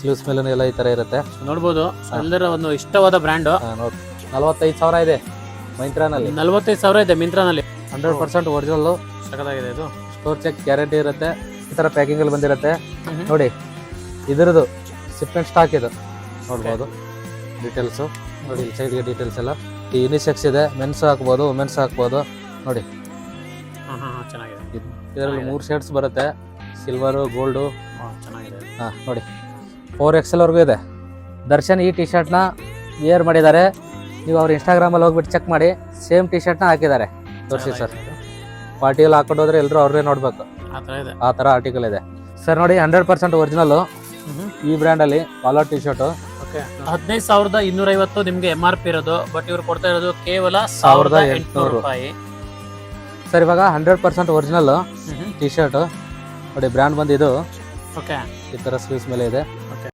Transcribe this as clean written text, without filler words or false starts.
Sleeves ಮೇಲೂ ಎಲ್ಲ ಈ ತರ ಇರುತ್ತೆ ನೋಡ್ಬೋದು. ಎಲ್ಲರ ಒಂದು ಇಷ್ಟವಾದ ಬ್ರ್ಯಾಂಡ್. ನೋಡಿ 45,000 ಇದೆ ಮೈಂತ್ರಾನಲ್ಲಿ. 45,000 ಇದೆ ಮಿಂತ್ರಾನಲ್ಲಿ. 100% ಒರಿಜಿನಲ್. ಸಖತ್ತಾಗಿದೆ ಇದು. ಸ್ಟೋರ್ ಚೆಕ್ ಗ್ಯಾರಂಟಿ ಇರುತ್ತೆ. ಈ ತರ ಪ್ಯಾಕಿಂಗ್ ಅಲ್ಲಿ ಬಂದಿರುತ್ತೆ ನೋಡಿ. ಇದ್ರದ್ದು ಸಿಪ್ಮೆಂಟ್ ಸ್ಟಾಕ್ ಇದು ನೋಡ್ಬೋದು. ಡೀಟೇಲ್ಸ್ ನೋಡಿ, ಇಲ್ಲಿ ಸೈಡ್ಗೆ ಡೀಟೇಲ್ಸ್ ಎಲ್ಲ. ಈ ಯುನಿಸೆಕ್ಸ್ ಇದೆ, ಮೆನ್ಸ್ ಹಾಕ್ಬೋದು, ವುಮೆನ್ಸ್ ಹಾಕ್ಬೋದು ನೋಡಿ. ಚೆನ್ನಾಗಿದೆ. ಇದರಲ್ಲಿ 3 ಶೇಡ್ಸ್ ಬರುತ್ತೆ, ಸಿಲ್ವರು, ಗೋಲ್ಡು. ಚೆನ್ನಾಗಿದೆ. ನೋಡಿ 4XL ವರ್ಗೂ ಇದೆ. ದರ್ಶನ್ ಈ ಟಿ ಶರ್ಟ್ನ ವೇರ್ ಮಾಡಿದ್ದಾರೆ. ನೀವು ಅವ್ರ ಇನ್ಸ್ಟಾಗ್ರಾಮಲ್ಲಿ ಹೋಗ್ಬಿಟ್ಟು ಚೆಕ್ ಮಾಡಿ, ಸೇಮ್ ಟಿ ಶರ್ಟ್ನ ಹಾಕಿದ್ದಾರೆ. ತೋರಿಸಿ ಸರ್. ಪಾರ್ಟಿಯಲ್ಲಿ ಹಾಕೊಂಡು ಹೋದ್ರೆ ಎಲ್ಲರೂ ಅವ್ರನ್ನೇ ನೋಡ್ಬೇಕು, ಆ ಥರ ಆರ್ಟಿಕಲ್ ಇದೆ ಸರ್. ನೋಡಿ 100% ಒರಿಜಿನಲ್ ಈ ಬ್ರ್ಯಾಂಡಲ್ಲಿ ಪಾಲೋ ಟಿ ಶರ್ಟು. 15,250 ನಿಮ್ಗೆ MRP ಇರೋದು. ಬಟ್ ಇವ್ರು ಕೊಡ್ತಾ ಇರೋದು ಕೇವಲ 1,800 ರೂಪಾಯಿ ಸರ್. ಇವಾಗ 100% ಒರಿಜಿನಲ್ ಟಿ ಶರ್ಟ್ ನೋಡಿ. ಬ್ರ್ಯಾಂಡ್ ಬಂದಿದ್ದು ಈ ತರ ಸ್ಲೀವ್ಸ್ ಮೇಲೆ ಇದೆ.